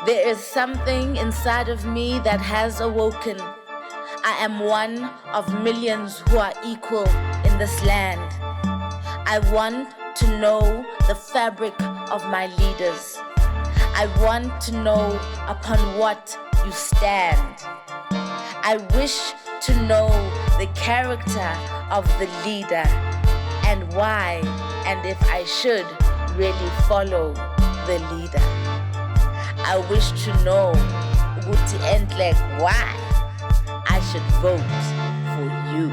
There is something inside of me that has awoken. I am one of millions who are equal in this land. I want to know the fabric of my leaders. I want to know upon what you stand. I wish to know the character of the leader and why, and if I should really follow the leader. I wish to know ukuthi endlek why I should vote for you.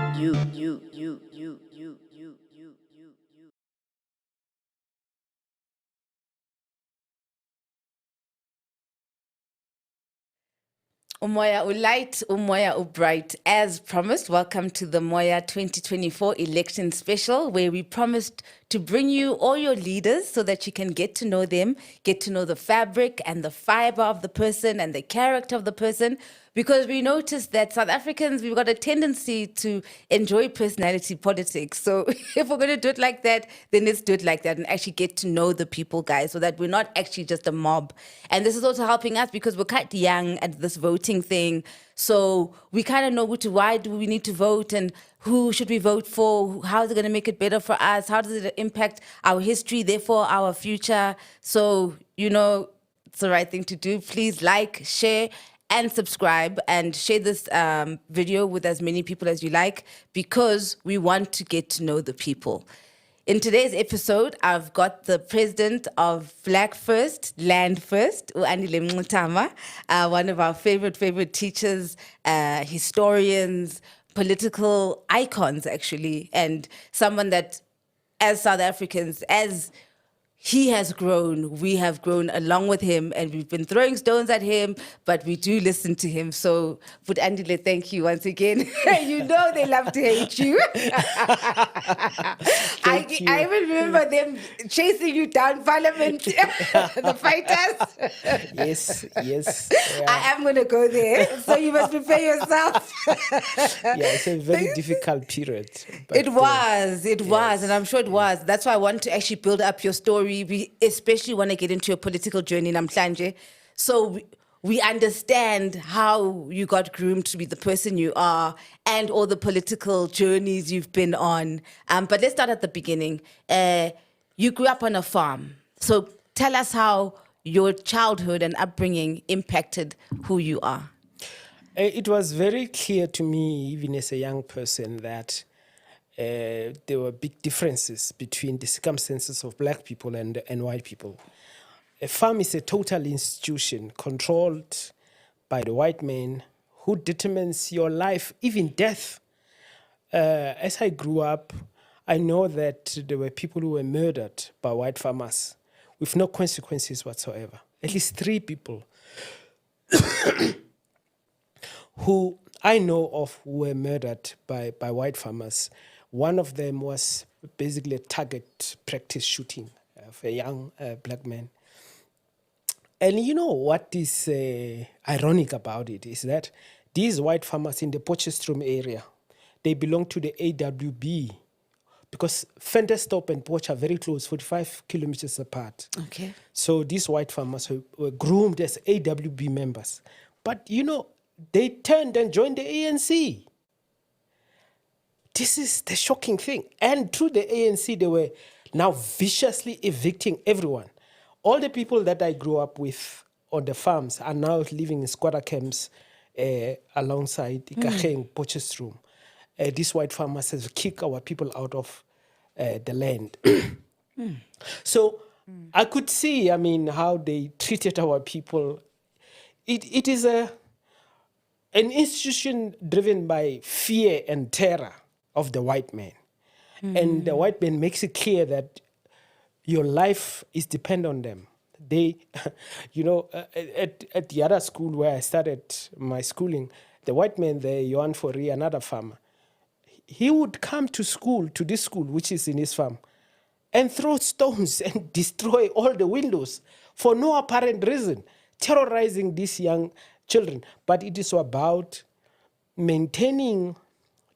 Moya light, Moya bright. As promised, welcome to the Moya 2024 election special, where we promised to bring you all your leaders so that you can get to know them, get to know the fabric and the fiber of the person and the character of the person. Because we noticed that South Africans, we've got a tendency to enjoy personality politics. So if we're going to do it like that, then let's do it like that and actually get to know the people, guys, so that we're not actually just a mob. And this is also helping us because we're quite young at this voting thing. So we kind of know why do we need to vote and who should we vote for? How is it going to make it better for us? How does it impact our history, therefore our future? So, it's the right thing to do. Please like, share, and subscribe and share this video with as many people as you like because we want to get to know the people. In today's episode, I've got the president of Flag First, Land First, Andile Mngxitama, one of our favorite teachers, historians, political icons, actually, and someone that, as South Africans, as he has grown, we have grown along with him, and we've been throwing stones at him, but we do listen to him. So, but Andile, thank you once again. You know they love to hate you. I even remember them chasing you down Parliament, the fighters. Yes. Yeah. I am going to go there, so you must prepare yourself. Yeah, it's a very difficult period. But, it was, and I'm sure it was. That's why I want to actually build up your story. We especially want to get into your political journey, Namhlanje. So we understand how you got groomed to be the person you are and all the political journeys you've been on. But let's start at the beginning. You grew up on a farm. So tell us how your childhood and upbringing impacted who you are. It was very clear to me, even as a young person, that there were big differences between the circumstances of black people and white people. A farm is a total institution controlled by the white man who determines your life, even death. As I grew up, I know that there were people who were murdered by white farmers with no consequences whatsoever. At least 3 people who I know of who were murdered by white farmers. One of them was basically a target practice shooting of a young black man. And you know what is ironic about it is that these white farmers in the Potchefstroom area, they belong to the AWB because Ventersdorp and Potch are very close, 45 kilometers apart. Okay. So these white farmers were groomed as AWB members. But, they turned and joined the ANC. This is the shocking thing. And through the ANC, they were now viciously evicting everyone. All the people that I grew up with on the farms are now living in squatter camps alongside Ikageng, Potchefstroom. These white farmers have kicked our people out of the land. So I could see, how they treated our people. It is an institution driven by fear and terror of the white man. And the white man makes it clear that your life is dependent on them. They, at the other school where I started my schooling, the white man there, Johan Fourie, another farmer, he would come to this school, which is in his farm, and throw stones and destroy all the windows for no apparent reason, terrorizing these young children. But it is about maintaining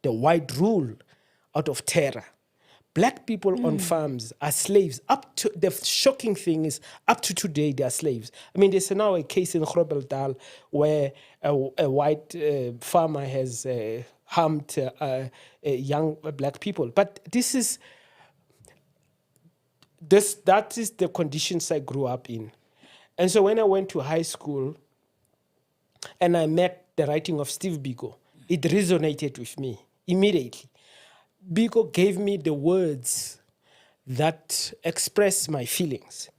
the white rule out of terror. Black people on farms are slaves. Up to the shocking thing is, up to today, they are slaves. I mean, there's now a case in Grobeldal where a white farmer has harmed young black people. But that is the conditions I grew up in. And so when I went to high school and I met the writing of Steve Biko, it resonated with me immediately. Biko gave me the words that express my feelings.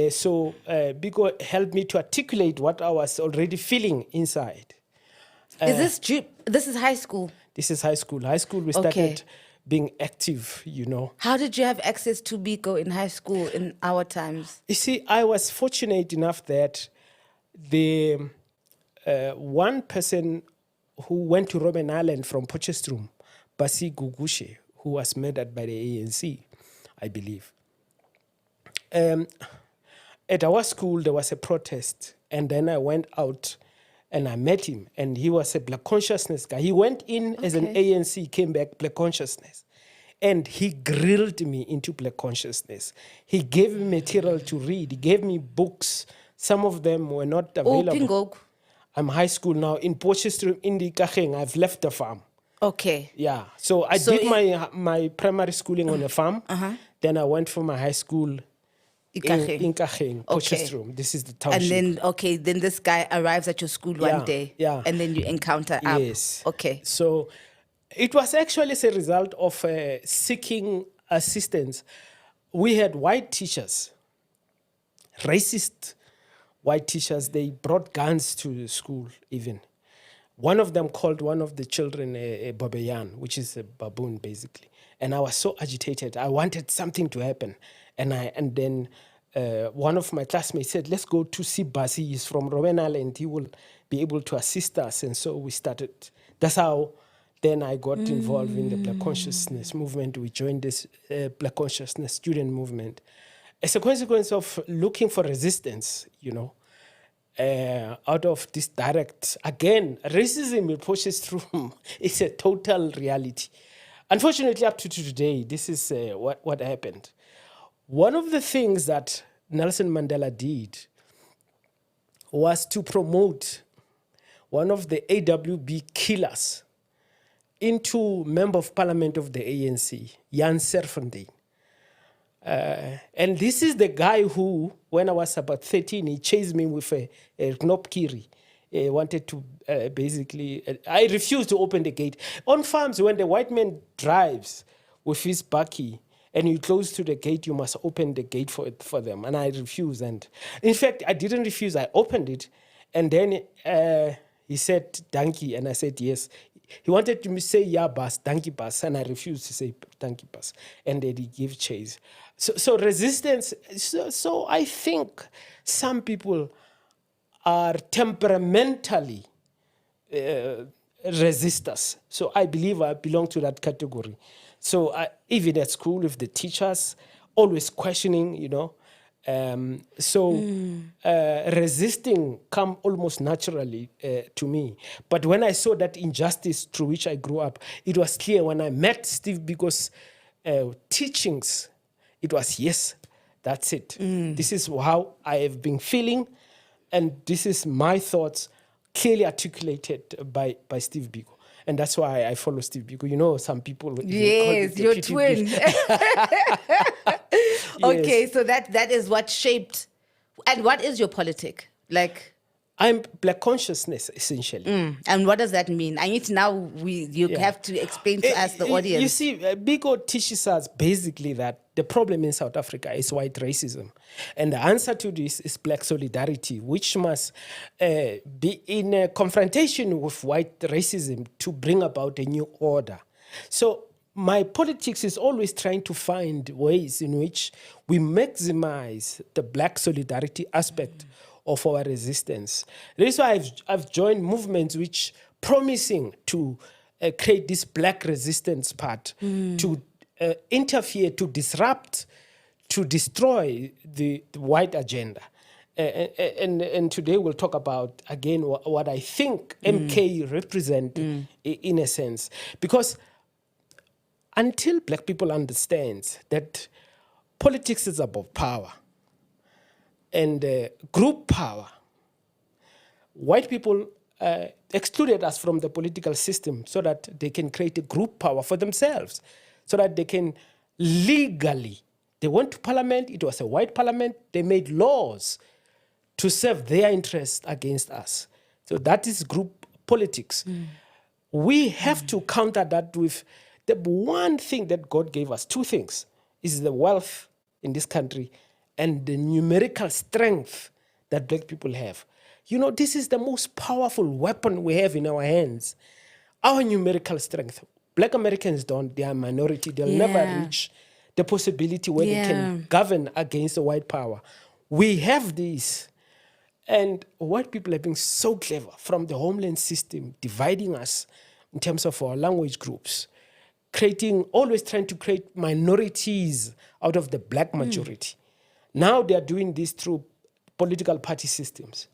So Biko helped me to articulate what I was already feeling inside. This is high school? This is high school. High school, we started being active, you know. How did you have access to Biko in high school in our times? You see, I was fortunate enough that the one person who went to Robben Island from Potchefstroom, Basi Gugushe, who was murdered by the ANC, I believe. At our school, there was a protest, and then I went out and I met him, and he was a black consciousness guy. He went in as an ANC, came back black consciousness, and he grilled me into black consciousness. He gave me material to read. He gave me books. Some of them were not available. I'm high school now. In Potchefstroom, in the Ikageng, I've left the farm. Okay. Yeah. So I did my primary schooling on a farm. Then I went for my high school in Ikageng, Potchefstroom. This is the township. And then this guy arrives at your school one day. Yeah. And then you encounter Ab. Yes. Okay. So it was actually as a result of seeking assistance. We had white teachers, racist white teachers. They brought guns to the school even. One of them called one of the children a babayan, which is a baboon, basically. And I was so agitated. I wanted something to happen. And then one of my classmates said, let's go to see Basi. He's from Robben Island. He will be able to assist us. And so we started. That's how then I got involved in the Black Consciousness movement. We joined this Black Consciousness student movement. As a consequence of looking for resistance, you know, out of this direct, again, racism in Potchefstroom is a total reality. Unfortunately, up to today, this is what happened. One of the things that Nelson Mandela did was to promote one of the AWB killers into Member of Parliament of the ANC, Jan Serfontein. And this is the guy who, when I was about 13, he chased me with a knopkiri. Wanted to I refused to open the gate. On farms, when the white man drives with his bakkie and you close to the gate, you must open the gate for them. And I refused. And in fact, I didn't refuse. I opened it. And then he said, donkey. And I said, yes. He wanted to say, yeah, bus, donkey bus. And I refused to say donkey bus. And then he gave chase. So resistance. So I think some people are temperamentally resistors. So I believe I belong to that category. So even at school with the teachers, always questioning, you know. Resisting come almost naturally to me. But when I saw that injustice through which I grew up, it was clear when I met Steve Biko's teachings, it was, yes, that's it. This is how I have been feeling, and this is my thoughts clearly articulated by Steve Biko. And that's why I follow Steve Biko. You know, some people... Yes, your twin. Okay, so that is what shaped... And what is your politic? Like... I'm Black consciousness, essentially. And what does that mean? I need to now, you have to explain to us, the audience. You see, Biko teaches us basically that the problem in South Africa is white racism. And the answer to this is Black solidarity, which must be in a confrontation with white racism to bring about a new order. So my politics is always trying to find ways in which we maximize the Black solidarity aspect of our resistance. That's why I've joined movements which promising to create this Black resistance part, to interfere, to disrupt, to destroy the white agenda. And today we'll talk about, again, what I think MK represent in a sense. Because until black people understand that politics is about power and group power, white people excluded us from the political system so that they can create a group power for themselves, so that they can legally, they went to parliament, it was a white parliament, they made laws to serve their interests against us. So that is group politics. We have to counter that with the one thing that God gave us, two things, is the wealth in this country and the numerical strength that black people have. You know, this is the most powerful weapon we have in our hands, our numerical strength. Black Americans don't, they are a minority, they'll never reach the possibility where they can govern against the white power. We have this. And white people have been so clever from the homeland system, dividing us in terms of our language groups, always trying to create minorities out of the black majority. Now they are doing this through political party systems.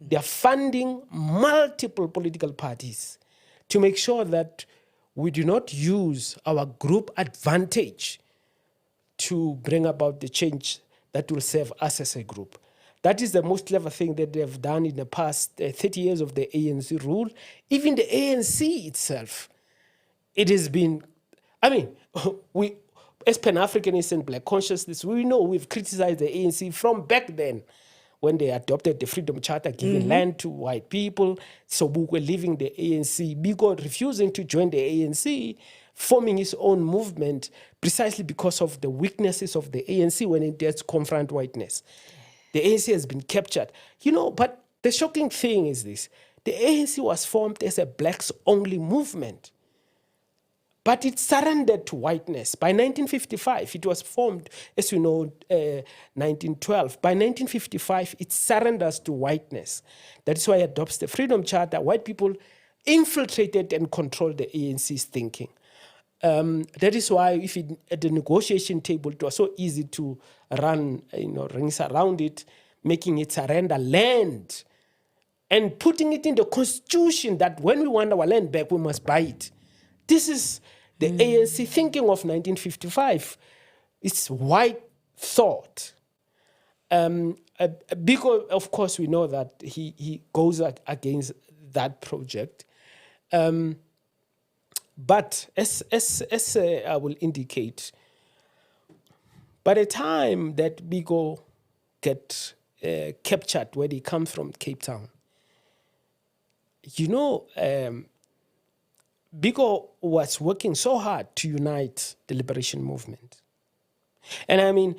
They are funding multiple political parties to make sure that we do not use our group advantage to bring about the change that will serve us as a group. That is the most clever thing that they've done in the past 30 years of the ANC rule. Even the ANC itself, it has been, we, as Pan-Africanists and black consciousness, we know we've criticized the ANC from back then when they adopted the Freedom Charter, giving land to white people, Sobukwe leaving the ANC, Biko refusing to join the ANC, forming his own movement precisely because of the weaknesses of the ANC when it does confront whiteness. The ANC has been captured. You know, but the shocking thing is this. The ANC was formed as a blacks-only movement. But it surrendered to whiteness. By 1955, it was formed, as you know, 1912. By 1955, it surrenders to whiteness. That is why it adopts the Freedom Charter. White people infiltrated and controlled the ANC's thinking. That is why at the negotiation table, it was so easy to run rings around it, making it surrender land and putting it in the constitution that when we want our land back, we must buy it. This is the ANC thinking of 1955. It's white thought. Because, of course, we know that he goes against that project. But as I will indicate, by the time that Biko get captured where they come from, Cape Town, Biko was working so hard to unite the liberation movement. And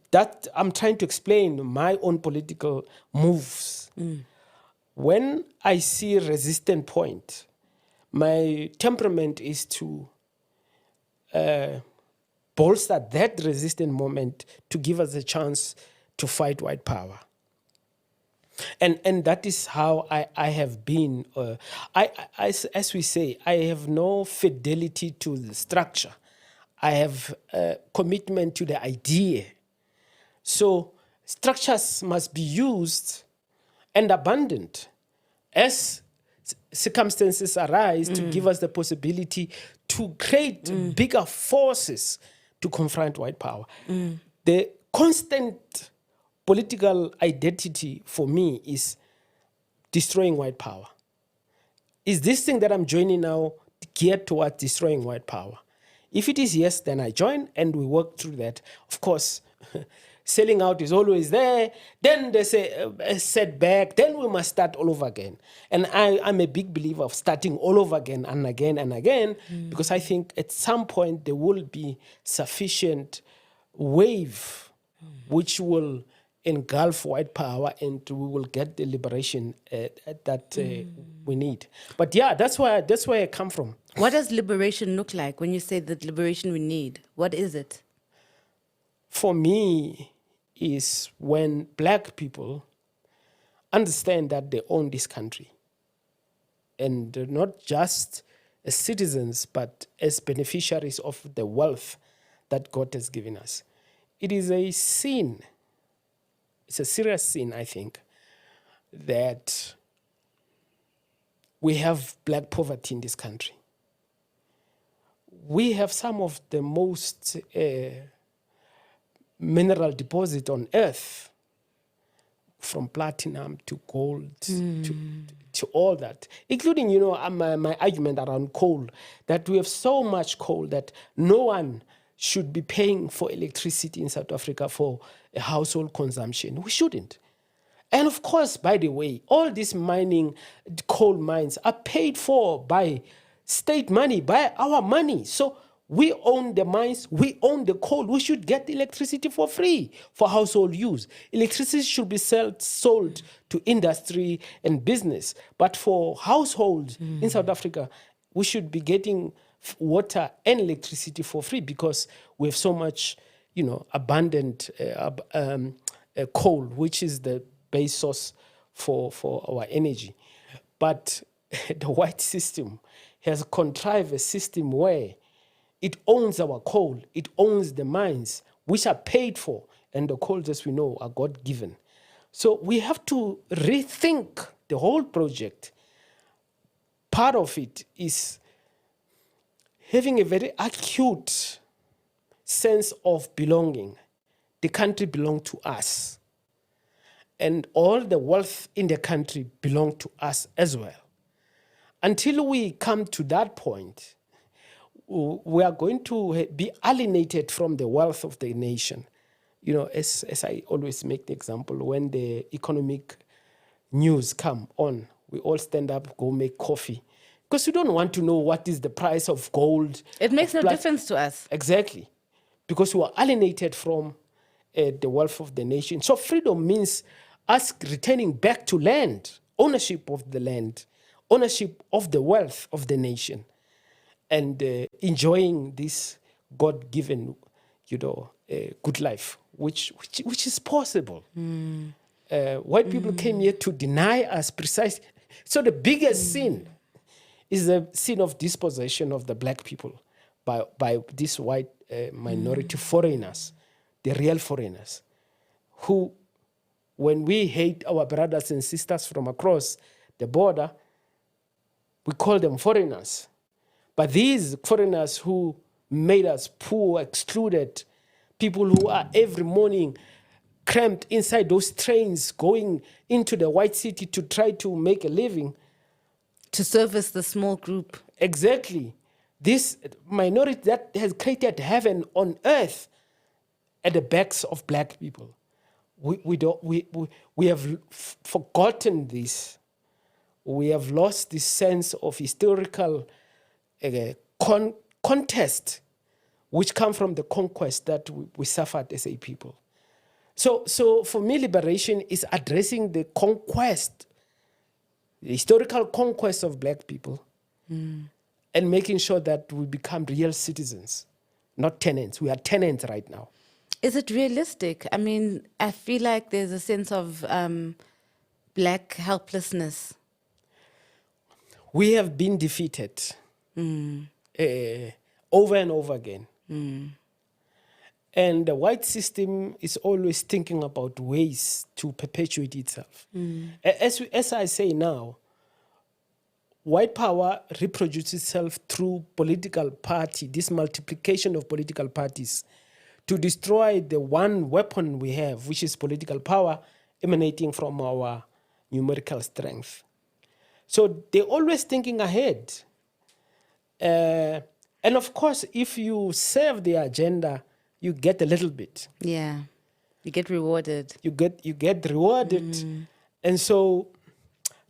that I'm trying to explain my own political moves. When I see a resistant point, my temperament is to bolster that resistant moment to give us a chance to fight white power. And that is how I have been. As we say, I have no fidelity to the structure. I have a commitment to the idea. So structures must be used and abandoned as circumstances arise to give us the possibility to create bigger forces to confront white power. The constant political identity for me is destroying white power. Is this thing that I'm joining now geared towards destroying white power? If it is yes, then I join and we work through that. Of course, selling out is always there. Then there's a setback. Then we must start all over again. And I'm a big believer of starting all over again and again and again, because I think at some point there will be sufficient wave which will engulf white power and we will get the liberation that we need. But yeah, that's where I come from. What does liberation look like when you say that liberation we need? What is it? For me, is when black people understand that they own this country. And not just as citizens, but as beneficiaries of the wealth that God has given us. It is a sin. It's a serious sin, I think, that we have black poverty in this country. we have some of the most mineral deposit on earth, from platinum to gold to all that, including, my argument around coal, that we have so much coal that no one should be paying for electricity in South Africa for a household consumption. We shouldn't. And of course, by the way, all these mining coal mines are paid for by state money, by our money. So we own the mines, we own the coal. We should get electricity for free for household use. Electricity should be sold to industry and business. But for households in South Africa, we should be getting water and electricity for free because we have so much, abundant coal, which is the base source for our energy. But the white system has contrived a system where it owns our coal, it owns the mines, which are paid for, and the coals, as we know, are God-given. So we have to rethink the whole project. Part of it is having a very acute sense of belonging. The country belongs to us. And all the wealth in the country belongs to us as well. Until we come to that point, we are going to be alienated from the wealth of the nation. As I always make the example, when the economic news come on, we all stand up, go make coffee. Because we don't want to know what is the price of gold. It makes no difference to us. Exactly. Because we are alienated from the wealth of the nation. So freedom means us returning back to land, ownership of the land, ownership of the wealth of the nation, and enjoying this God-given, good life, which is possible. White people came here to deny us precisely. So the biggest sin is the sin of dispossession of the black people by these white minority foreigners, the real foreigners, who, when we hate our brothers and sisters from across the border, we call them foreigners. But these foreigners who made us poor, excluded, people who are every morning cramped inside those trains going into the white city to try to make a living. To service the small group. Exactly. This minority that has created heaven on earth at the backs of black people. We have forgotten this. We have lost this sense of historical contest, which come from the conquest that we suffered as a people. So for me, liberation is addressing the conquest, the historical conquest of black people, and making sure that we become real citizens, not tenants. We are tenants right now. Is it realistic? I mean, I feel like there's a sense of black helplessness. We have been defeated over and over again. And the white system is always thinking about ways to perpetuate itself. As I say now, white power reproduces itself through political party, this multiplication of political parties, to destroy the one weapon we have, which is political power emanating from our numerical strength. So they're always thinking ahead. And of course, if you serve the agenda, you get a little bit. Yeah, you get rewarded. You get rewarded. And so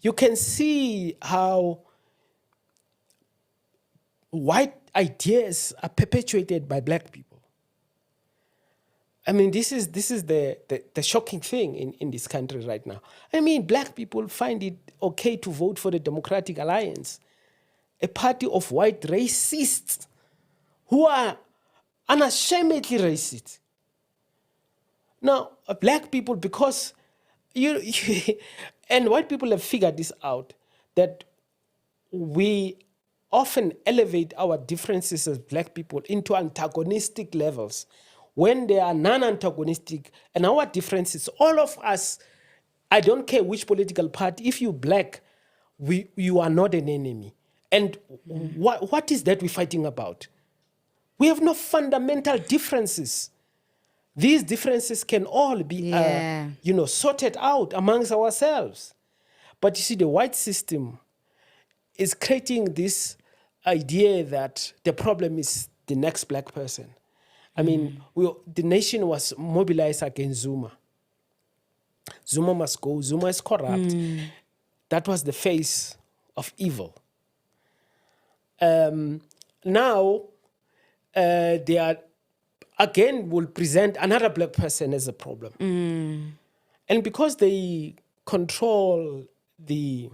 you can see how white ideas are perpetuated by black people. I mean, this is the shocking thing in this country right now. I mean, black people find it okay to vote for the Democratic Alliance, a party of white racists who are unashamedly racist. Now, black people, because and white people have figured this out, that we often elevate our differences as black people into antagonistic levels when they are non-antagonistic. And our differences, all of us, I don't care which political party, if you're black, you are not an enemy. And what is that we're fighting about? We have no fundamental differences. These differences can all be, sorted out amongst ourselves. But you see, the white system is creating this idea that the problem is the next black person. I mean, the nation was mobilized against Zuma. Zuma must go. Zuma is corrupt. That was the face of evil. Now, they are, again, will present another black person as a problem. And because they control the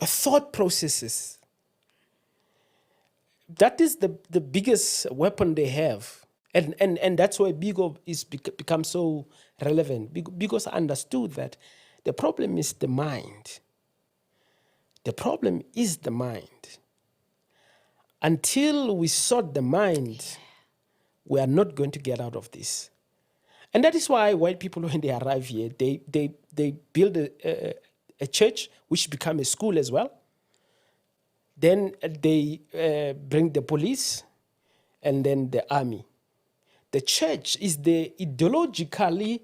thought processes, that is the biggest weapon they have. And that's why Bigo is become so relevant. Because I understood that the problem is the mind. The problem is the mind. Until we sort the mind, we are not going to get out of this. And that is why white people, when they arrive here, they build a church, which become a school as well. Then they bring the police and then the army. The church is the ideologically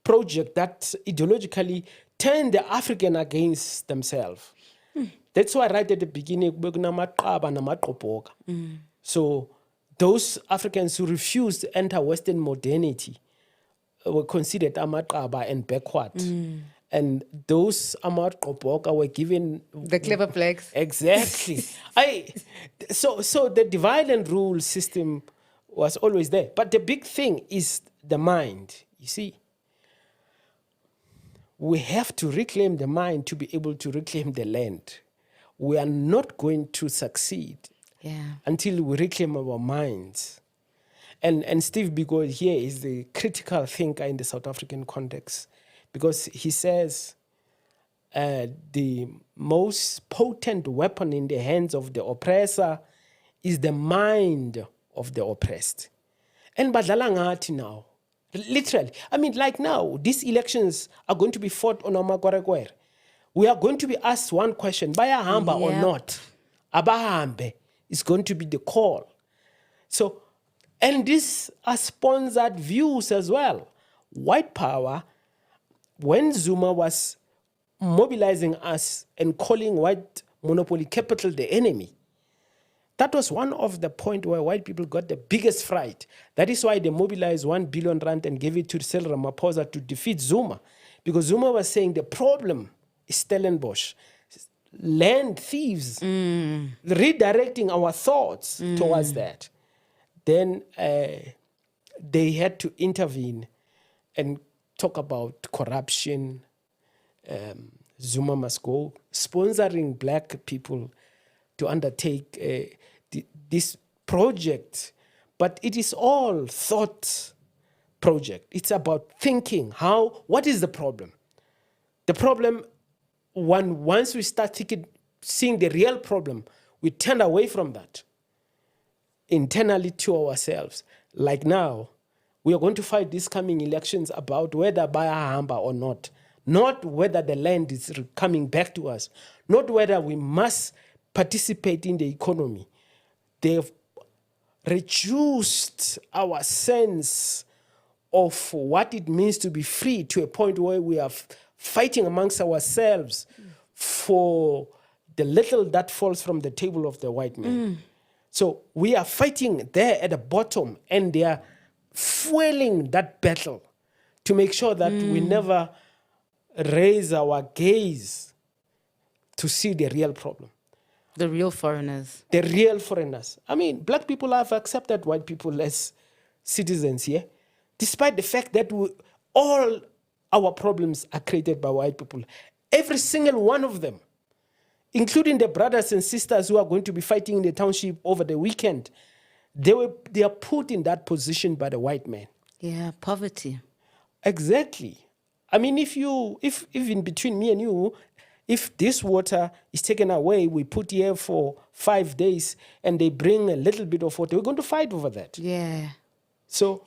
project that ideologically turn the African against themselves. That's why right at the beginning, so those Africans who refused to enter Western modernity were considered amaqaba and backward. And those amaqoboka were given the clever blacks. Exactly. So the divide and rule system was always there. But the big thing is the mind. You see, we have to reclaim the mind to be able to reclaim the land. We are not going to succeed until we reclaim our minds. And Steve Biko here is the critical thinker in the South African context, because he says the most potent weapon in the hands of the oppressor is the mind of the oppressed. And badlala ngathi now, literally, I mean, like now, these elections are going to be fought on Amakwarekwere. We are going to be asked one question, bayahamba or not. Abahambe is going to be the call. So, and these are sponsored views as well. White power, when Zuma was mobilizing us and calling white monopoly capital the enemy, that was one of the point where white people got the biggest fright. That is why they mobilized 1 billion rand and gave it to Cyril Ramaphosa to defeat Zuma. Because Zuma was saying the problem is Stellenbosch, land thieves, redirecting our thoughts towards that. Then they had to intervene and talk about corruption. Zuma must go, sponsoring black people to undertake this project. But it is all thought project. It's about thinking what is the problem? The problem, once we start seeing the real problem, we turn away from that internally to ourselves. Like now, we are going to fight these coming elections about whether bayahamba or not. Not whether the land is coming back to us. Not whether we must participate in the economy. They've reduced our sense of what it means to be free to a point where we are fighting amongst ourselves for the little that falls from the table of the white man. So we are fighting there at the bottom, and they are fueling that battle to make sure that we never raise our gaze to see the real problem. The real foreigners. The real foreigners. I mean, black people have accepted white people as citizens here, despite the fact that all our problems are created by white people. Every single one of them, including the brothers and sisters who are going to be fighting in the township over the weekend, they are put in that position by the white man. Yeah, poverty. Exactly. I mean, if in between me and you, if this water is taken away, we put here for 5 days, and they bring a little bit of water, we're going to fight over that. Yeah. So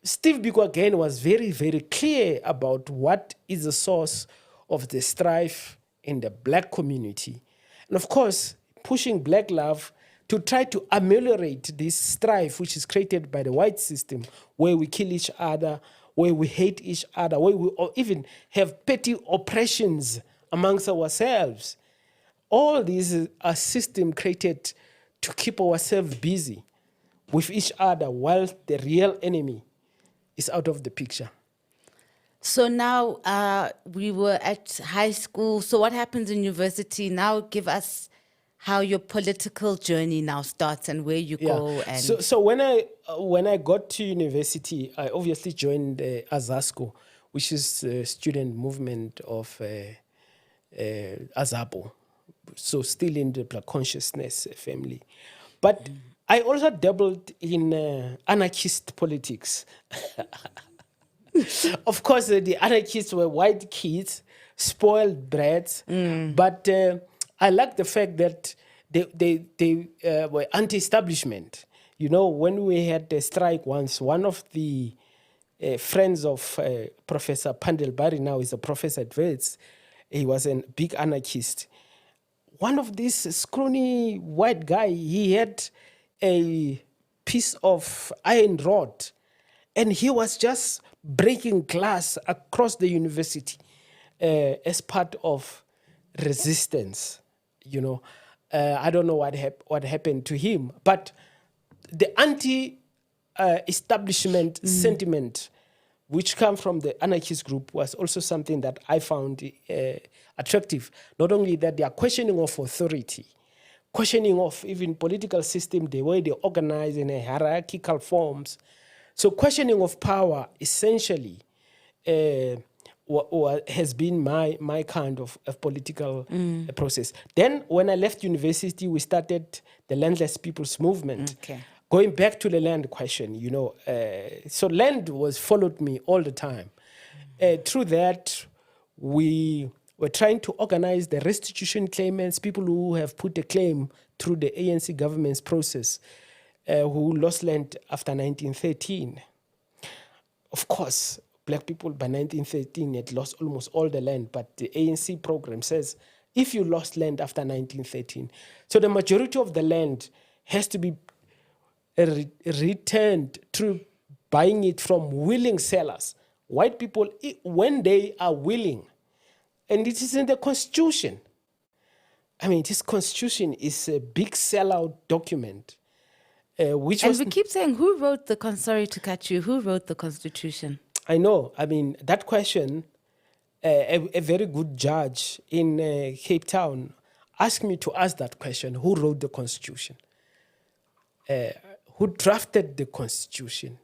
Steve Biko again was very, very clear about what is the source of the strife in the black community. And of course, pushing black love to try to ameliorate this strife which is created by the white system, where we kill each other, where we hate each other, where we even have petty oppressions amongst ourselves. All these are systems created to keep ourselves busy with each other while the real enemy is out of the picture. So now we were at high school. So what happens in university? Now give us how your political journey now starts and where you go. And So when I got to university, I obviously joined AZASCO, which is the student movement of Azapo. So still in the Black consciousness family. But I also dabbled in anarchist politics. Of course, the anarchists were white kids, spoiled brats, but I like the fact that they were anti-establishment. You know, when we had the strike once, one of the friends of Professor Pandel Bari, now is a professor at Wits, he was a big anarchist. One of these scrawny white guy, he had a piece of iron rod, and he was just breaking glass across the university as part of resistance. You know, I don't know what happened to him, but the anti-establishment sentiment, which come from the anarchist group, was also something that I found attractive. Not only that, they are questioning of authority, questioning of even political system, the way they organize in a hierarchical forms. So questioning of power essentially has been my kind of political process. Then when I left university, we started the Landless People's Movement. Okay. Going back to the land question, you know, so land was followed me all the time. Through that, we were trying to organize the restitution claimants, people who have put a claim through the ANC government's process, who lost land after 1913. Of course, black people by 1913 had lost almost all the land, but the ANC program says if you lost land after 1913, so the majority of the land has to be returned through buying it from willing sellers. White people, when they are willing, and it is in the Constitution. I mean, this Constitution is a big sellout document. We keep saying, who wrote sorry to cut you, who wrote the Constitution? I know. I mean, that question, a very good judge in Cape Town asked me to ask that question, who wrote the Constitution? Who drafted the Constitution?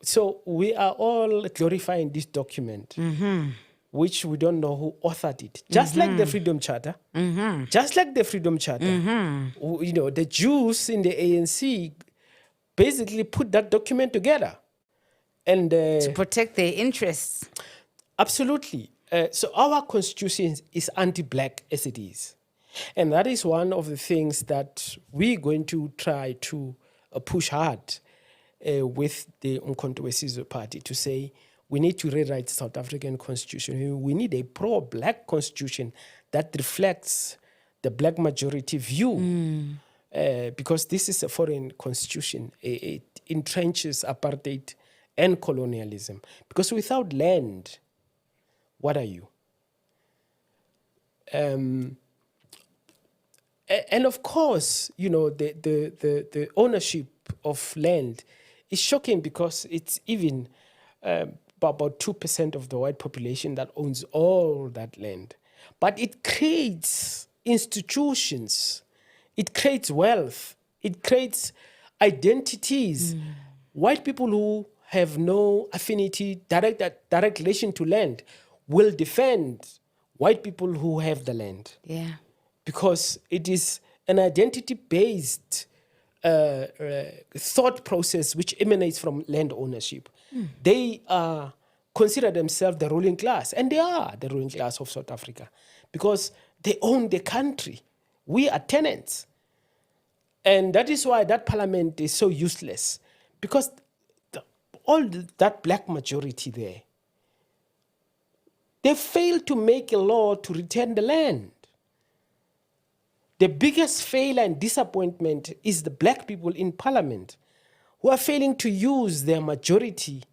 So we are all glorifying this document, which we don't know who authored it. Just like the Freedom Charter. Just like the Freedom Charter. You know, the Jews in the ANC basically put that document together. And To protect their interests. Absolutely. So our constitution is anti-black as it is. And that is one of the things that we're going to try to push hard with the Umkhonto weSizwe Party to say we need to rewrite the South African constitution. We need a pro-black constitution that reflects the black majority view. Because this is a foreign constitution. It entrenches apartheid and colonialism. Because without land, what are you? And of course, you know, the ownership of land is shocking because it's even about 2% of the white population that owns all that land. But it creates institutions, it creates wealth, it creates identities. White people who have no affinity, direct relation to land will defend white people who have the land. Yeah. Because it is an identity-based thought process which emanates from land ownership. They consider themselves the ruling class, and they are the ruling class of South Africa because they own the country. We are tenants. And that is why that parliament is so useless, because that black majority there, they failed to make a law to return the land. The biggest failure and disappointment is the black people in parliament who are failing to use their majority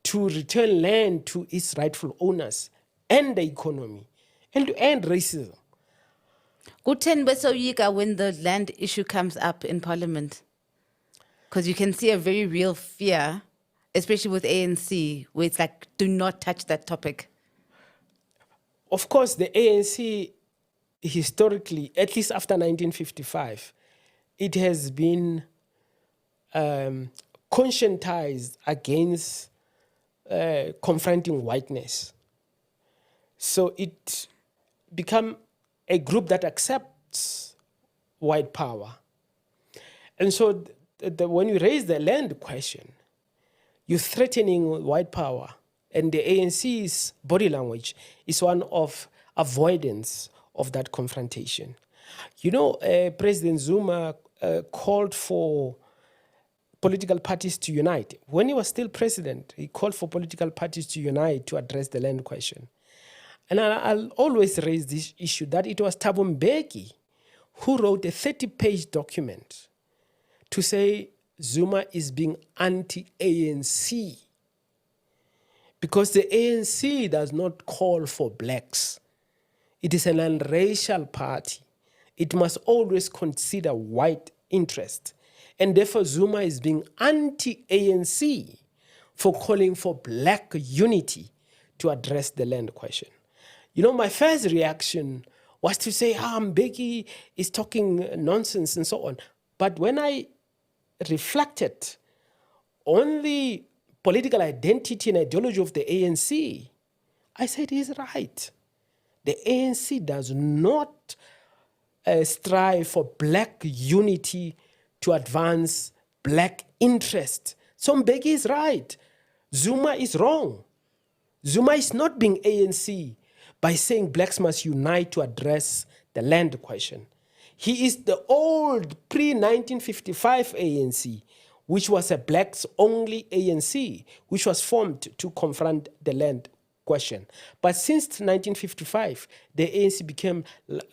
to return land to its rightful owners and the economy and to end racism. Guten besoyika when the land issue comes up in parliament. Because you can see a very real fear, especially with ANC, where it's like, do not touch that topic. Of course, the ANC, historically, at least after 1955, it has been conscientized against confronting whiteness. So it become a group that accepts white power. And so when you raise the land question, you're threatening white power. And the ANC's body language is one of avoidance of that confrontation. You know, President Zuma called for political parties to unite. When he was still president, he called for political parties to unite to address the land question. And I'll always raise this issue that it was Thabo Mbeki who wrote a 30-page document to say Zuma is being anti-ANC because the ANC does not call for blacks. It is an unracial party. It must always consider white interest. And therefore, Zuma is being anti-ANC for calling for black unity to address the land question. You know, my first reaction was to say, Mbeki is talking nonsense and so on. But when I reflected on the political identity and ideology of the ANC, I said he's right. The ANC does not strive for black unity to advance black interest. So Mbeki is right. Zuma is wrong. Zuma is not being ANC by saying blacks must unite to address the land question. He is the old pre-1955 ANC, which was a blacks-only ANC, which was formed to confront the land question. But since 1955, the ANC became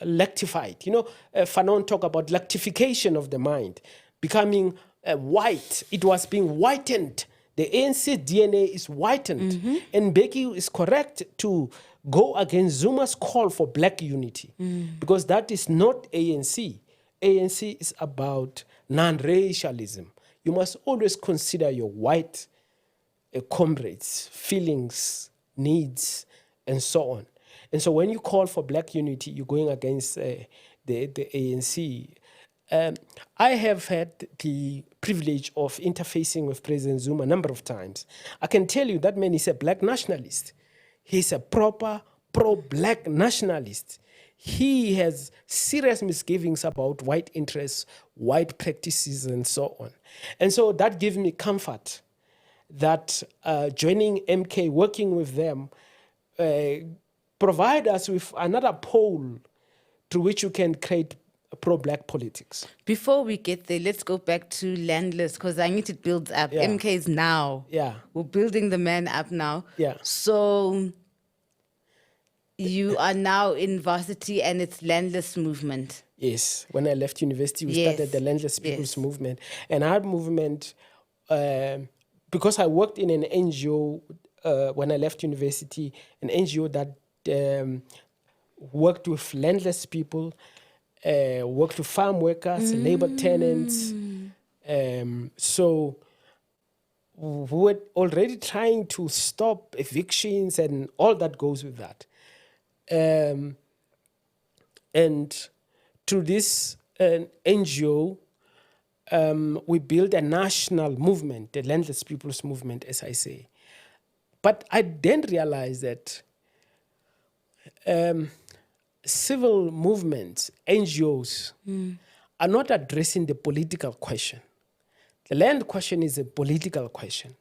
lactified. You know, Fanon talked about lactification of the mind, becoming white. It was being whitened. The ANC DNA is whitened. And Mbeki is correct to go against Zuma's call for black unity because that is not ANC. ANC is about non-racialism. You must always consider your white comrades' feelings, needs, and so on. And so when you call for black unity, you're going against the ANC. I have had the privilege of interfacing with President Zuma a number of times. I can tell you that man is a black nationalist. He's a proper pro-black nationalist. He has serious misgivings about white interests, white practices, and so on. And so that gives me comfort that joining MK, working with them, provide us with another pole through which you can create pro-black politics. Before we get there, let's go back to Landless because I need to build up. Yeah. MK is now. Yeah. We're building the man up now. Yeah. So you are now in varsity and it's Landless movement. Yes. When I left university, we started the Landless People's Movement. And our movement, because I worked in an NGO when I left university, an NGO that worked with landless people, worked with farm workers, labor tenants. So we were already trying to stop evictions and all that goes with that. And through this NGO, we built a national movement, the Landless People's Movement, as I say. But I then realized that civil movements, NGOs, are not addressing the political question. The land question is a political question.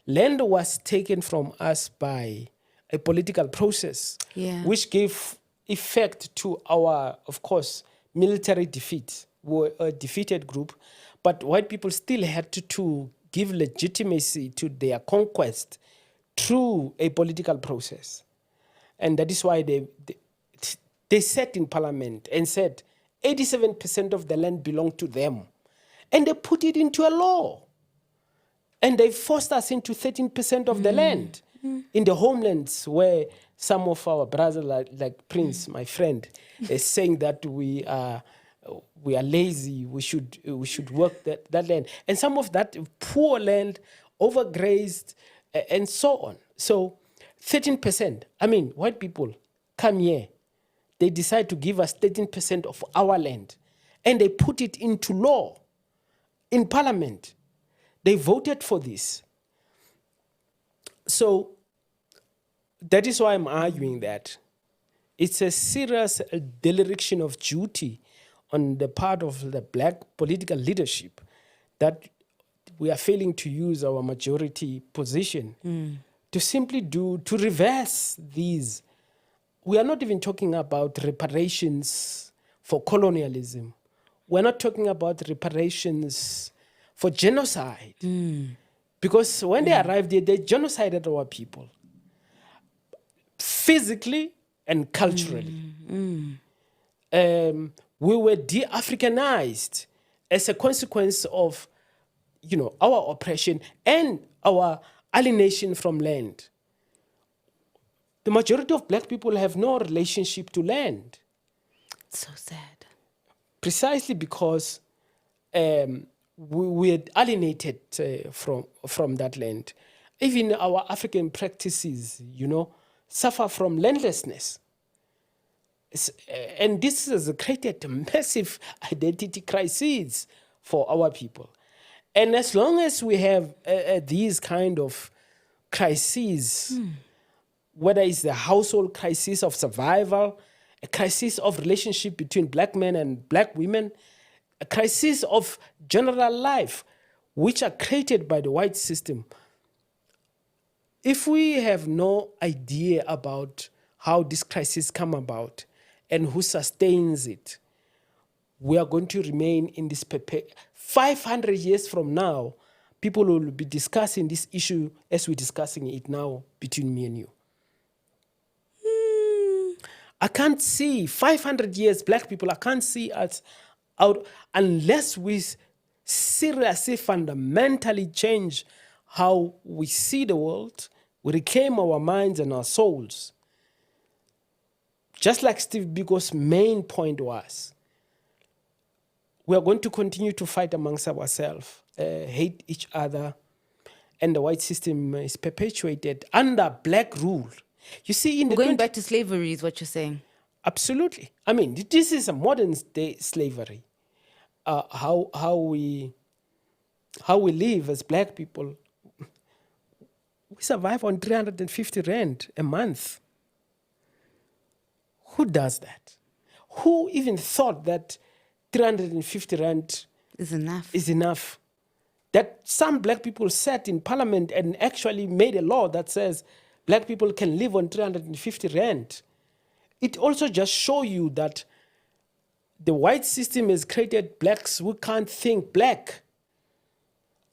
Land was taken from us by a political process, which gave effect to our, of course, military defeat. We were a defeated group, but white people still had to give legitimacy to their conquest through a political process. And that is why they sat in parliament and said, 87% of the land belonged to them. And they put it into a law. And they forced us into 13% of the land in the homelands where some of our brothers, like Prince, my friend, is saying that we are lazy, we should work that land. And some of that poor land, overgrazed, and so on. So 13%, I mean, white people come here, they decide to give us 13% of our land, and they put it into law in parliament. They voted for this. So that is why I'm arguing that it's a serious dereliction of duty on the part of the black political leadership that we are failing to use our majority position to simply to reverse these. We are not even talking about reparations for colonialism. We're not talking about reparations for genocide. Because when they arrived here, they genocided our people, physically and culturally. We were de-Africanized as a consequence of, our oppression and our alienation from land. The majority of black people have no relationship to land. So sad. Precisely because we had alienated from that land. Even our African practices, suffer from landlessness. And this has created massive identity crises for our people. And as long as we have these kind of crises, whether it's the household crisis of survival, a crisis of relationship between black men and black women, a crisis of general life, which are created by the white system. If we have no idea about how this crisis come about and who sustains it, we are going to remain in this 500 years from now, people will be discussing this issue as we're discussing it now between me and you. I can't see 500 years, black people, I can't see us out unless we seriously, fundamentally change how we see the world, we reclaim our minds and our souls. Just like Steve Biko's main point was, we are going to continue to fight amongst ourselves, hate each other, and the white system is perpetuated under black rule. You see, Going back to slavery is what you're saying. Absolutely. I mean, this is a modern day slavery. How we live as black people. We survive on 350 rand a month. Who does that? Who even thought that 350 rand Is enough? That some black people sat in parliament and actually made a law that says black people can live on 350 rand. It also just shows you that the white system has created blacks who can't think black.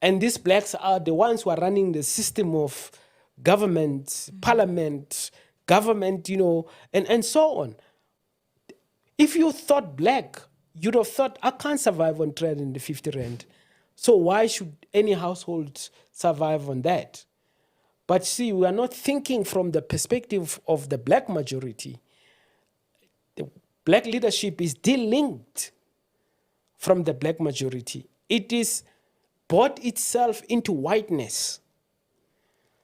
And these blacks are the ones who are running the system of government, parliament, government, and so on. If you thought black, you'd have thought, I can't survive on 350 rand. So why should any household survive on that? But see, we are not thinking from the perspective of the black majority. The black leadership is delinked from the black majority. It is bought itself into whiteness.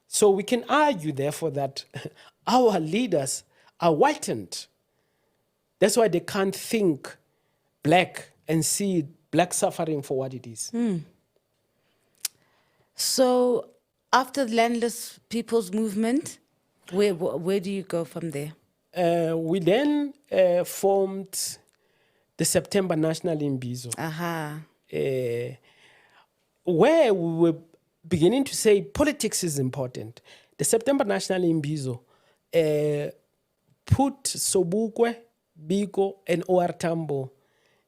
So we can argue, therefore, that our leaders are whitened. That's why they can't think black and see black suffering for what it is. So after the Landless People's Movement, where do you go from there? We then formed the September National Imbizo, where we were beginning to say politics is important. The September National Imbizo put Sobukwe, Biko, and OR Tambo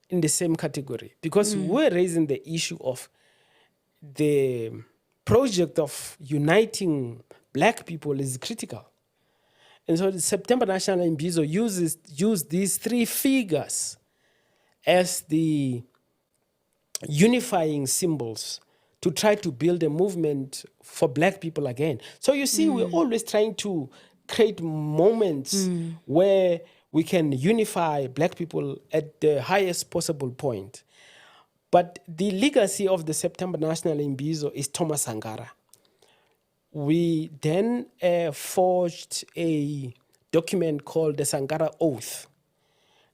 in the same category because we're raising the issue of the project of uniting black people is critical. And so the September National Imbizo used these three figures as the unifying symbols to try to build a movement for black people again. So you see, we're always trying to create moments where we can unify black people at the highest possible point. But the legacy of the September National Imbizo is Thomas Sankara. We then forged a document called the Sankara Oath.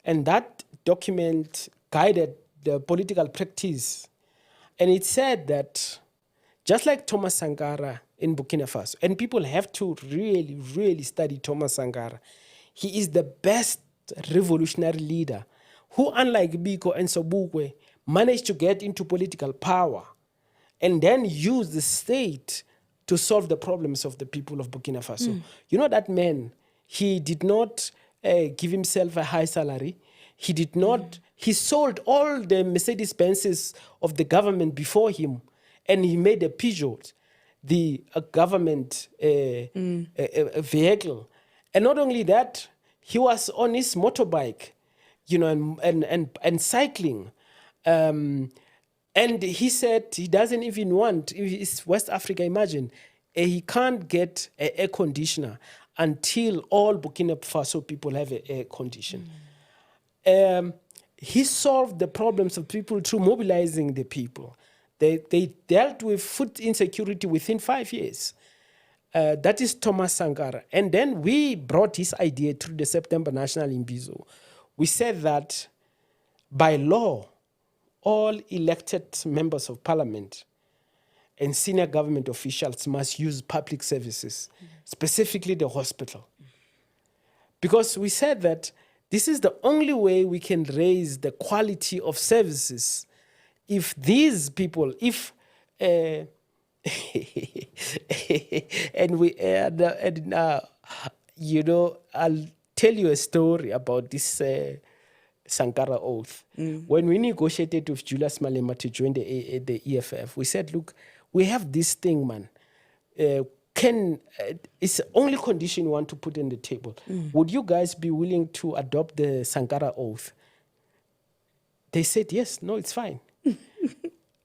And that document guided the political practice. And it said that just like Thomas Sankara in Burkina Faso, and people have to really, really study Thomas Sankara, he is the best revolutionary leader who, unlike Biko and Sobukwe, managed to get into political power and then use the state to solve the problems of the people of Burkina Faso. You know, that man, he did not give himself a high salary. He did not, he sold all the Mercedes-Benzes of the government before him, and he made a Peugeot, the government vehicle. And not only that, he was on his motorbike, you know, and cycling. And he said he doesn't even want, it's West Africa, imagine, he can't get an air conditioner until all Burkina Faso people have an air condition. He solved the problems of people through mobilizing the people. They dealt with food insecurity within 5 years. That is Thomas Sankara. And then we brought his idea through the September National Imbizo. We said that by law, all elected members of parliament and senior government officials must use public services, specifically the hospital. Because we said that this is the only way we can raise the quality of services. If these people, and you know, I'll tell you a story about this Sankara Oath. When we negotiated with Julius Malema to join the EFF, we said, look, we have this thing, man. It's the only condition we want to put on the table. Would you guys be willing to adopt the Sankara Oath? They said, yes, no, it's fine.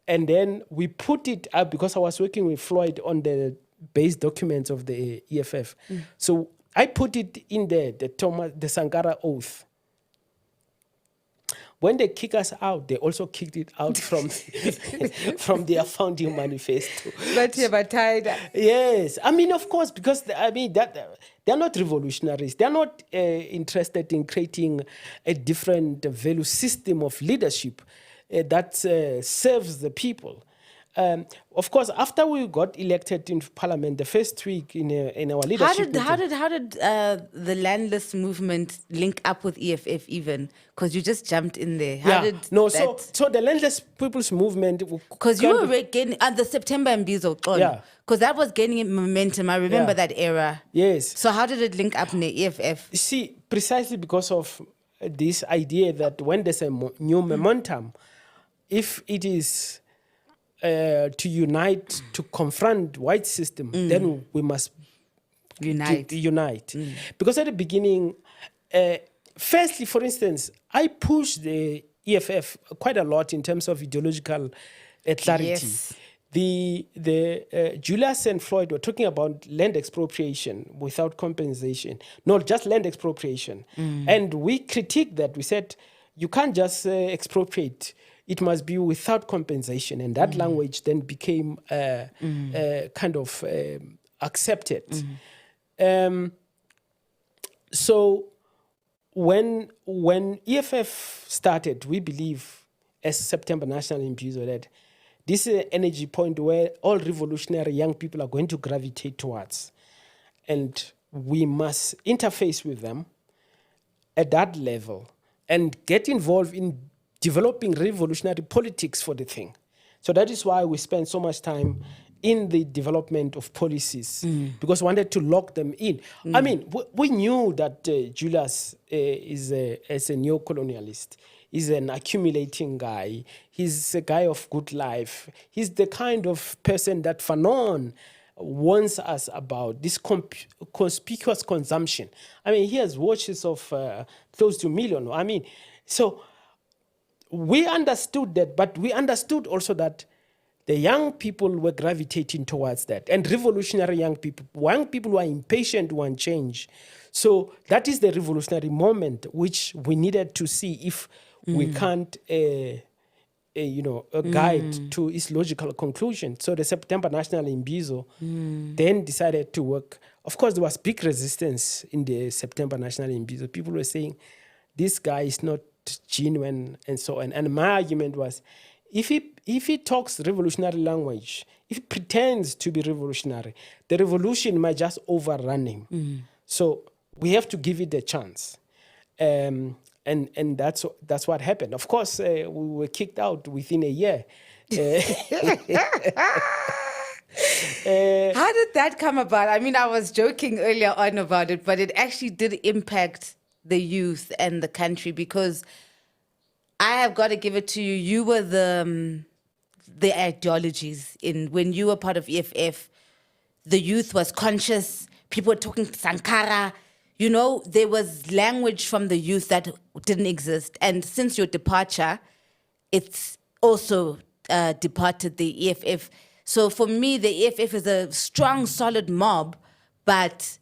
And then we put it up because I was working with Floyd on the base documents of the EFF. So I put it in there, the Sankara Oath. When they kick us out, they also kicked it out from from their founding manifesto. But tied. Yes, I mean, of course, because that they're not revolutionaries. They're not interested in creating a different value system of leadership that serves the people. Of course, after we got elected into parliament, the first week in our leadership, how did the Landless movement link up with EFF even? Because you just jumped in there. So the Landless People's Movement, because you were getting the September Mbizo, because that was gaining momentum. I remember that era. Yes. So how did it link up in the EFF? See, precisely because of this idea that when there's a new momentum, if it is to unite, to confront white system, then we must unite. Because at the beginning, firstly, for instance, I pushed the EFF quite a lot in terms of ideological clarity. Yes. The Julius and Floyd were talking about land expropriation without compensation, not just land expropriation. And we critiqued that. We said, you can't just expropriate. It must be without compensation. And that language then became kind of accepted. So when EFF started, we believe as September National Imbizo that this is an energy point where all revolutionary young people are going to gravitate towards. And we must interface with them at that level and get involved in developing revolutionary politics for the thing. So that is why we spend so much time in the development of policies, because we wanted to lock them in. I mean, we knew that Julius is a neo-colonialist. He's an accumulating guy. He's a guy of good life. He's the kind of person that Fanon warns us about, this conspicuous consumption. I mean, he has watches of close to 1 million. I mean, so we understood that, but we understood also that the young people were gravitating towards that, and revolutionary young people who are impatient, want change. So that is the revolutionary moment which we needed to see if we can't guide to its logical conclusion. So the September National Imbizo then decided to work. Of course, there was big resistance in the September National Imbizo. People were saying, this guy is not genuine and so on. And my argument was, if he talks revolutionary language, if he pretends to be revolutionary, the revolution might just overrun him. So we have to give it a chance. And that's what happened. Of course, we were kicked out within a year. How did that come about? I mean, I was joking earlier on about it, but it actually did impact the youth and the country, because I have got to give it to you. You were the ideologies in when you were part of EFF. The youth was conscious. People were talking Sankara. You know, there was language from the youth that didn't exist. And since your departure, it's also departed the EFF. So for me, the EFF is a strong, solid mob, but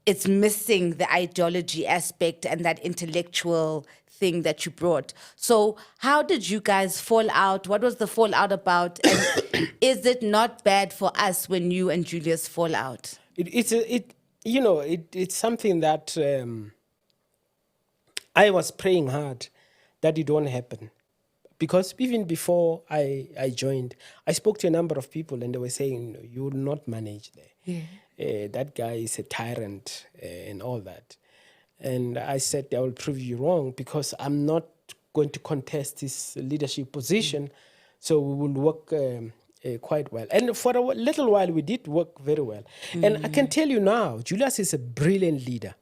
it's missing the ideology aspect and that intellectual thing that you brought. So how did you guys fall out? What was the fallout about? And is it not bad for us when you and Julius fall out? It's something that I was praying hard that it won't happen. Because even before I joined, I spoke to a number of people and they were saying, you will not manage there. Yeah. That guy is a tyrant and all that. And I said, I will prove you wrong, because I'm not going to contest his leadership position. So we will work quite well. And for a little while, we did work very well. And I can tell you now, Julius is a brilliant leader.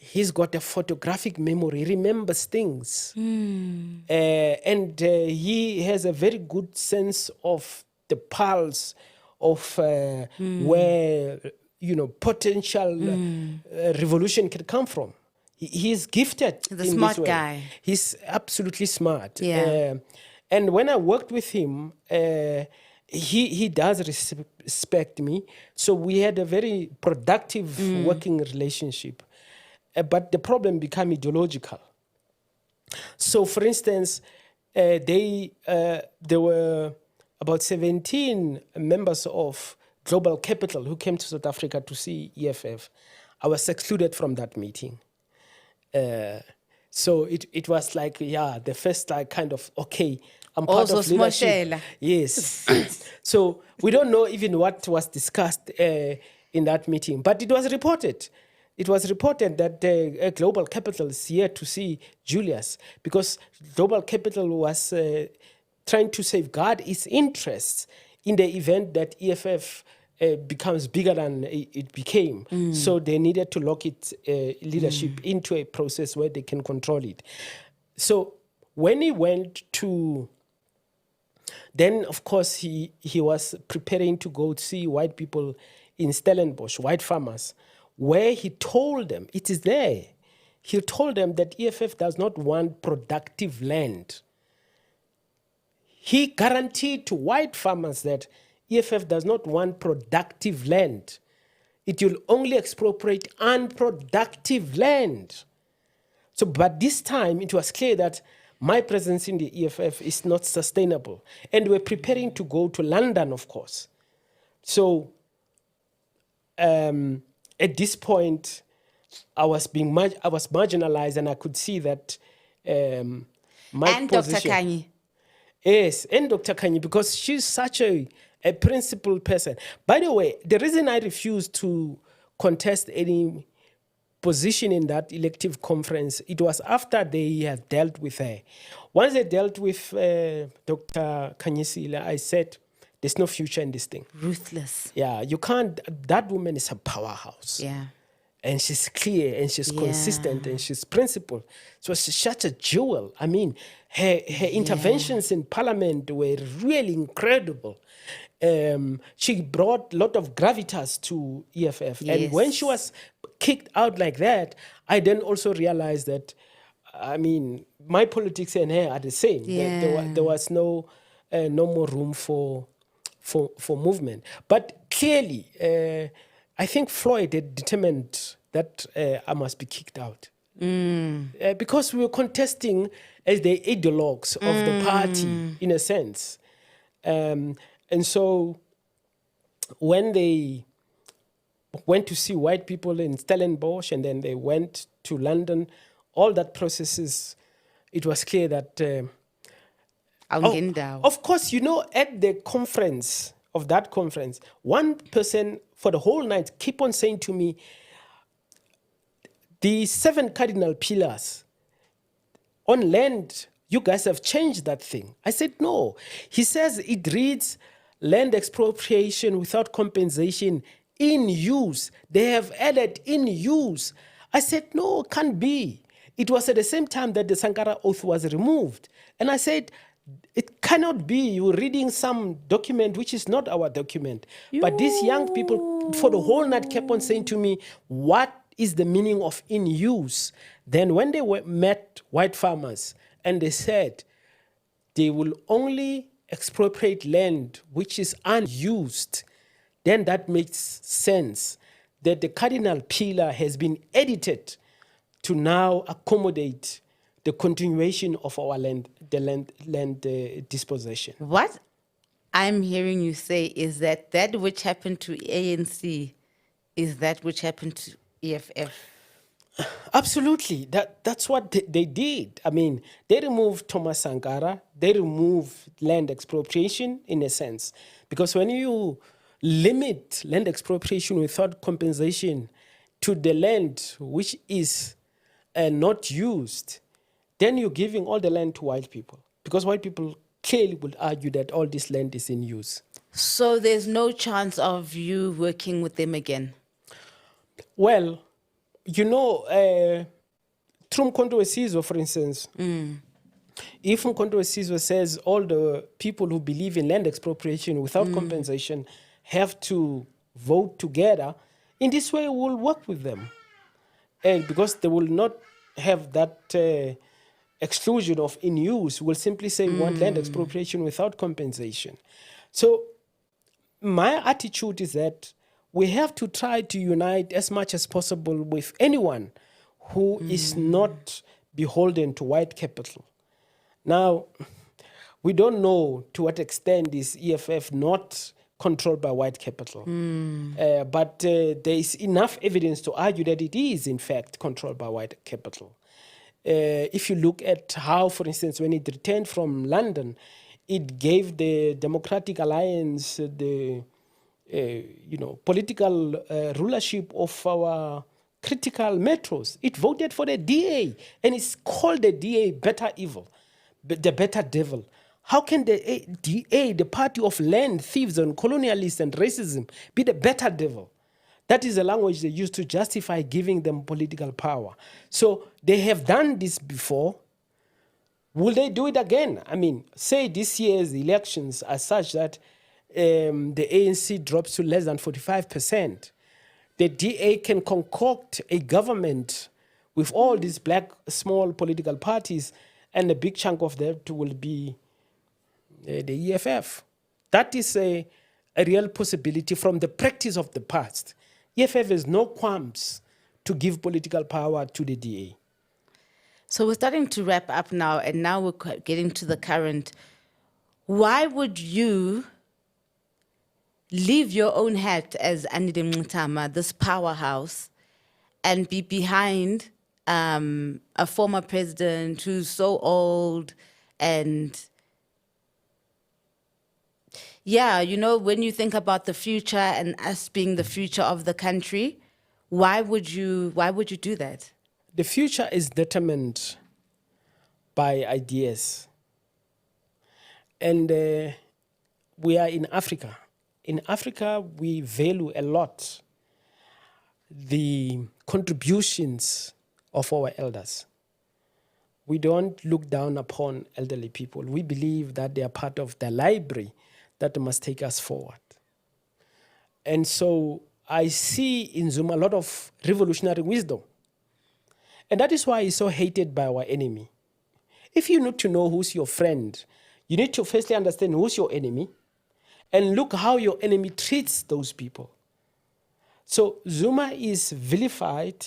He's got a photographic memory, he remembers things. And he has a very good sense of the pulse of where, potential revolution can come from. He's gifted. He's a smart guy. He's absolutely smart. Yeah. And when I worked with him, he does respect me. So we had a very productive working relationship. But the problem became ideological. So, for instance, there were about 17 members of Global Capital who came to South Africa to see EFF. I was excluded from that meeting. So it was like, the first kind of, okay, I'm part of leadership. Yes. So we don't know even what was discussed in that meeting, but it was reported. It was reported that Global Capital is here to see Julius, because Global Capital was trying to safeguard its interests in the event that EFF becomes bigger than it became. So they needed to lock its leadership into a process where they can control it. So when he went to... Then, of course, he was preparing to go see white people in Stellenbosch, white farmers, where he told them, it is there, he told them that EFF does not want productive land. He guaranteed to white farmers that EFF does not want productive land. It will only expropriate unproductive land. So, but this time it was clear that my presence in the EFF is not sustainable. And we're preparing to go to London, of course. So, at this point, I was marginalized, and I could see that my and position... Dr. Kanye. Yes, and Dr. Kanye, because she's such a principled person. By the way, the reason I refused to contest any position in that elective conference, it was after they had dealt with her. Once they dealt with Dr. Kanyisila, I said, there's no future in this thing. Ruthless. Yeah, you can't... That woman is a powerhouse. Yeah. And she's clear, and she's consistent, and she's principled. So she's such a jewel. I mean, her interventions in parliament were really incredible. She brought a lot of gravitas to EFF. Yes. And when she was kicked out like that, I then also realized that I mean, my politics and her are the same. There was no more room for movement. But clearly, I think Floyd had determined that I must be kicked out. Because we were contesting as the ideologues of the party, in a sense. And so when they went to see white people in Stellenbosch and then they went to London, all that processes, it was clear that... of course, at the conference, one person for the whole night keep on saying to me, the 7 cardinal pillars on land, you guys have changed that thing. I said, no. He says it reads land expropriation without compensation in use. They have added in use. I said, no, can't be. It was at the same time that the Sankara oath was removed. And I said, it cannot be. You're reading some document which is not our document. But these young people for the whole night kept on saying to me, what is the meaning of in use? Then when they met white farmers and they said they will only expropriate land which is unused, then that makes sense that the cardinal pillar has been edited to now accommodate the continuation of our land dispossession. What I'm hearing you say is that which happened to ANC is that which happened to EFF. Absolutely. That's what they did. I mean, they removed Thomas Sankara. They removed land expropriation in a sense. Because when you limit land expropriation without compensation to the land which is not used, then you're giving all the land to white people. Because white people clearly would argue that all this land is in use. So there's no chance of you working with them again? Well, through Mkhonto Wesizwe, for instance, if Mkhonto Wesizwe says all the people who believe in land expropriation without compensation have to vote together, in this way we'll work with them. And because they will not have that exclusion of in use, we'll simply say we want land expropriation without compensation. So my attitude is that we have to try to unite as much as possible with anyone who is not beholden to white capital. Now, we don't know to what extent is EFF not controlled by white capital. But there is enough evidence to argue that it is, in fact, controlled by white capital. If you look at how, for instance, when it returned from London, it gave the Democratic Alliance the political rulership of our critical metros. It voted for the DA, and it's called the DA better evil, the better devil. How can the DA, the party of land thieves and colonialists and racism, be the better devil? That is the language they use to justify giving them political power. So they have done this before. Will they do it again? I mean, say this year's elections are such that the ANC drops to less than 45%. The DA can concoct a government with all these black small political parties, and a big chunk of that will be the EFF. That is a real possibility from the practice of the past. EFF has no qualms to give political power to the DA. So we're starting to wrap up now, and now we're getting to the current. Why would you leave your own hat as Andile Mngxitama, this powerhouse, and be behind a former president who's so old? And yeah, when you think about the future and us being the future of the country, why would you do that? The future is determined by ideas. And we are in Africa. In Africa, we value a lot the contributions of our elders. We don't look down upon elderly people. We believe that they are part of the library that must take us forward. And so I see in Zuma a lot of revolutionary wisdom. And that is why he's so hated by our enemy. If you need to know who's your friend, you need to firstly understand who's your enemy and look how your enemy treats those people. So Zuma is vilified.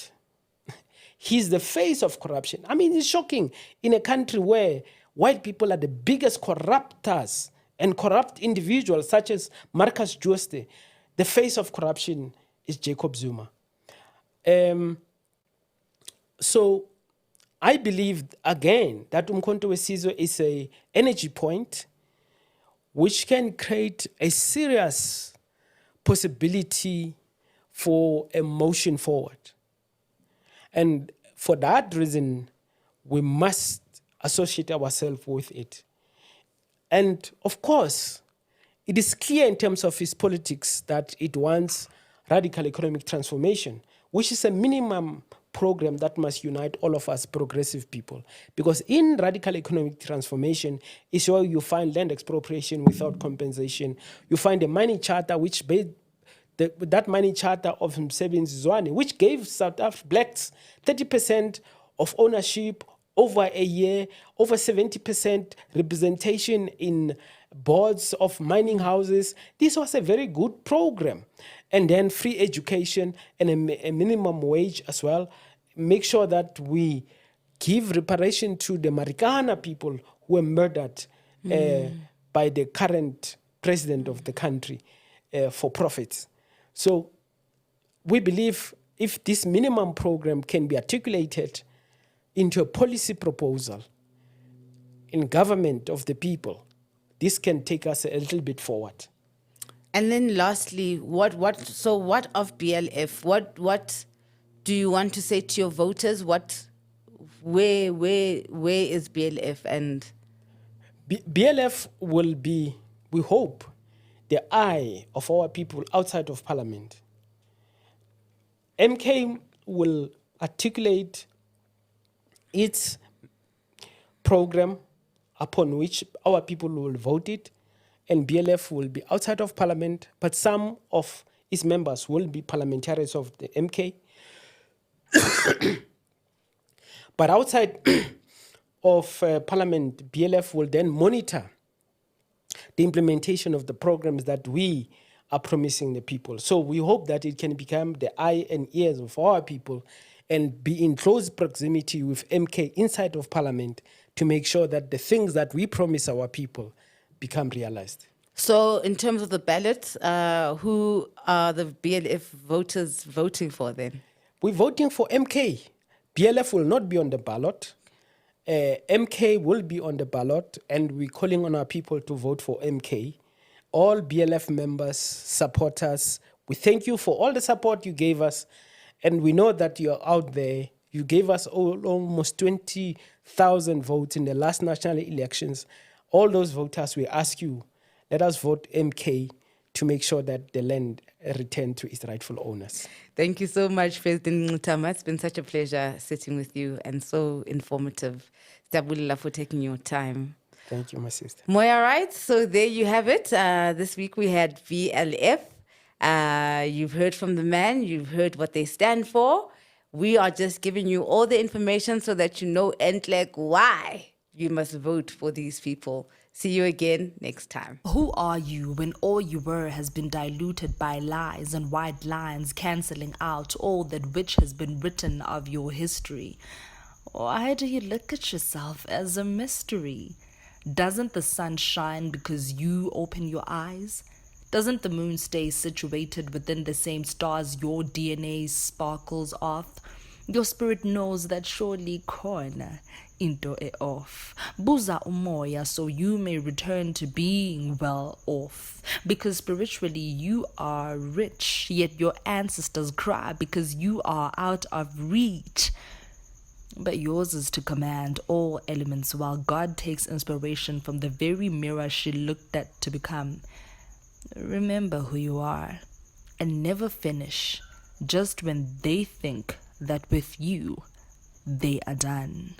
He's the face of corruption. I mean, it's shocking in a country where white people are the biggest corruptors and corrupt individuals such as Marcus Jooste. The face of corruption is Jacob Zuma. So I believe, again, that Umkhonto weSizwe is an energy point which can create a serious possibility for a motion forward. And for that reason, we must associate ourselves with it. And of course, it is clear in terms of its politics that it wants radical economic transformation, which is a minimum program that must unite all of us progressive people. Because in radical economic transformation is where you find land expropriation without compensation. You find a mining charter which that mining charter of Msebenzi Zwane, which gave South African blacks 30% of ownership over a year, over 70% representation in boards of mining houses. This was a very good program. And then free education and a minimum wage as well. Make sure that we give reparation to the Marikana people who were murdered by the current president of the country for profits. So we believe if this minimum program can be articulated into a policy proposal in government of the people, this can take us a little bit forward. And then lastly, what of BLF? What do you want to say to your voters? Where is BLF? And BLF will be, we hope, the eye of our people outside of parliament. MK will articulate its program upon which our people will vote it, and BLF will be outside of parliament, but some of its members will be parliamentarians of the MK. But outside of parliament, BLF will then monitor the implementation of the programs that we are promising the people. So we hope that it can become the eye and ears of our people and be in close proximity with MK inside of parliament to make sure that the things that we promise our people become realized. So in terms of the ballots, who are the BLF voters voting for then? We're voting for MK. BLF will not be on the ballot. MK will be on the ballot, and we're calling on our people to vote for MK. All BLF members, supporters, we thank you for all the support you gave us, and we know that you're out there. You gave us almost 20,000 votes in the last national elections. All those voters, we ask you, let us vote MK to make sure that the land return to its rightful owners. Thank you so much, President Mngxitama. It's been such a pleasure sitting with you and so informative. Stabulila for taking your time. Thank you, my sister. Moya, right? So there you have it. This week we had BLF. You've heard from the man. You've heard what they stand for. We are just giving you all the information so that you know why you must vote for these people. See you again next time. Who are you when all you were has been diluted by lies and white lines cancelling out all that which has been written of your history? Why do you look at yourself as a mystery? Doesn't the sun shine because you open your eyes? Doesn't the moon stay situated within the same stars your DNA sparkles off? Your spirit knows that surely corner into it off. Buza umoya so you may return to being well off. Because spiritually you are rich, yet your ancestors cry because you are out of reach. But yours is to command all elements while God takes inspiration from the very mirror she looked at to become. Remember who you are and never finish just when they think that with you they are done.